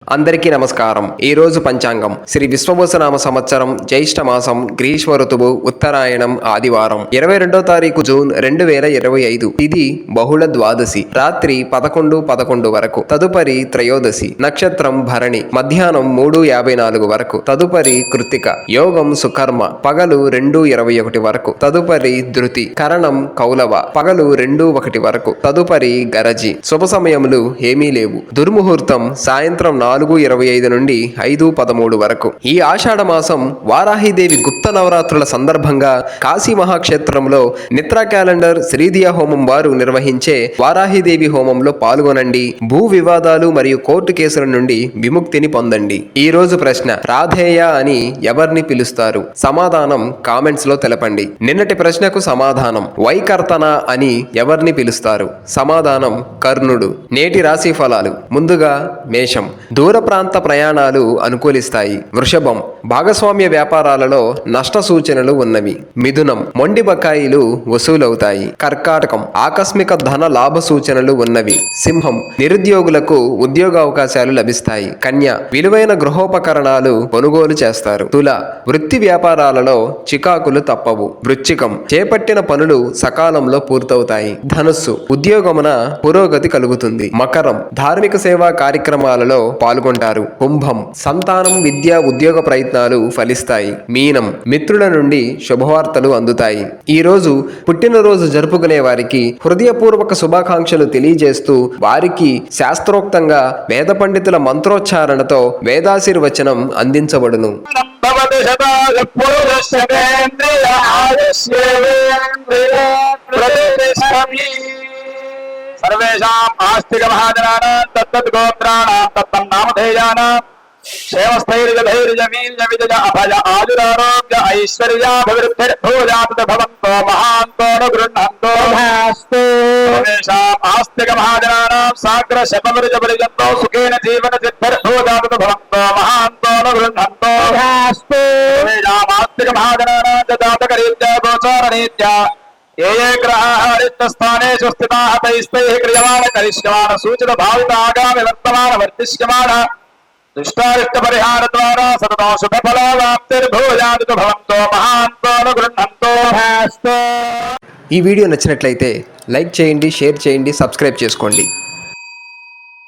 అందరికీ నమస్కారం. ఈ రోజు పంచాంగం శ్రీ విశ్వవసునామ సంవత్సరం జ్యేష్ఠ మాసం గ్రీష్మ ఋతువు ఉత్తరాయణం ఆదివారం 22వ తారీఖు జూన్ 2025. తిథి బహుళ ద్వాదశి రాత్రి 11:11 వరకు. తదుపరి త్రయోదశి. నక్షత్రం భరణి. మధ్యాహ్నం 3:54 వరకు. తదుపరి కృత్తిక. యోగం సుకర్మ పగలు 2:21 వరకు. తదుపరి ధృతి. కరణం కౌలవ పగలు 2:01 వరకు. తదుపరి గరజి. శుభ సమయములు ఏమీ లేవు. దుర్ముహూర్తం సాయంత్రం 4:25 నుండి 5:13 వరకు. ఈ ఆషాఢ మాసం వారాహిదేవి గుప్త నవరాత్రుల సందర్భంగా కాశీ మహాక్షేత్రంలో నిత్రా క్యాలెండర్ శ్రీదియా హోమం వారు నిర్వహించే వారాహిదేవి హోమంలో పాల్గొనండి. భూ వివాదాలు మరియు కోర్టు కేసుల నుండి విముక్తిని పొందండి. ఈ రోజు ప్రశ్న: రాధేయ అని ఎవరిని పిలుస్తారు? సమాధానం కామెంట్స్ లో తెలపండి. నిన్నటి ప్రశ్నకు సమాధానం: వైకర్తన అని ఎవరిని పిలుస్తారు? సమాధానం కర్ణుడు. నేటి రాశి ఫలాలు: ముందుగా మేషం, దూర ప్రాంత ప్రయాణాలు అనుకూలిస్తాయి. వృషభం, భాగస్వామ్య వ్యాపారాలలో నష్ట సూచనలు ఉన్నవి. మిథునం, మొండి బకాయిలు వసూలవుతాయి. కర్కాటకం, ఆకస్మిక ధన లాభ సూచనలు ఉన్నవి. సింహం, నిరుద్యోగులకు ఉద్యోగ అవకాశాలు లభిస్తాయి. కన్య, విలువైన గృహోపకరణాలు కొనుగోలు చేస్తారు. తుల, వృత్తి వ్యాపారాలలో చికాకులు తప్పవు. వృశ్చికం, చేపట్టిన పనులు సకాలంలో పూర్తవుతాయి. ధనుస్సు, ఉద్యోగమున పురోగతి కలుగుతుంది. మకరం, ధార్మిక సేవా కార్యక్రమాలలో పాల్గొంటారు. కుంభం, సంతానం, విద్య, ఉద్యోగ ప్రయత్నాలు ఫలిస్తాయి. మీనం, మిత్రుల నుండి శుభవార్తలు అందుతాయి. ఈ రోజు పుట్టినరోజు జరుపుకునే వారికి హృదయపూర్వక శుభాకాంక్షలు తెలియజేస్తూ వారికి శాస్త్రోక్తంగా వేద పండితుల మంత్రోచ్చారణతో వేదాశీర్వచనం అందించబడును. सर्वेषाम् आस्तिक महाजनानां तत्तत् गोत्राणां तत्तं नामधेयानां क्षेमस्थैर्यधैर्यवीर्यविजय अभय आयुरारोग्य ऐश्वर्याभिवृद्धिर्भूयात् भवन्तो महान्तो न गृह्णन्तो भास्तु। सर्वेषाम् आस्तिक महाजनानां साग्र शतवर्षपर्यन्तो सुखेन जीवन सिद्धिर्भूयात् भवन्तो महान्तो न गृह्णन्तो भास्तु। सर्वेषाम् आस्तिक महाजनानां जातकरीत्या गोचाररीत्या ये ये ग्रहाः रिक्तस्थानेषु स्थिताः तैस्तैः क्रियमाण करिष्यमाण सूचित भावित आगामि वर्तमान वर्तिष्यमाण दुष्टारिष्टपरिहारद्वारा सततो शुभफलाप्तिर्भूयात् भवन्तो महान्तो न गृह्णन्तो भास्तु। ఈ వీడియో నచ్చినట్లయితే లైక్ చేయండి, షేర్ చేయండి, సబ్స్క్రైబ్ చేసుకోండి.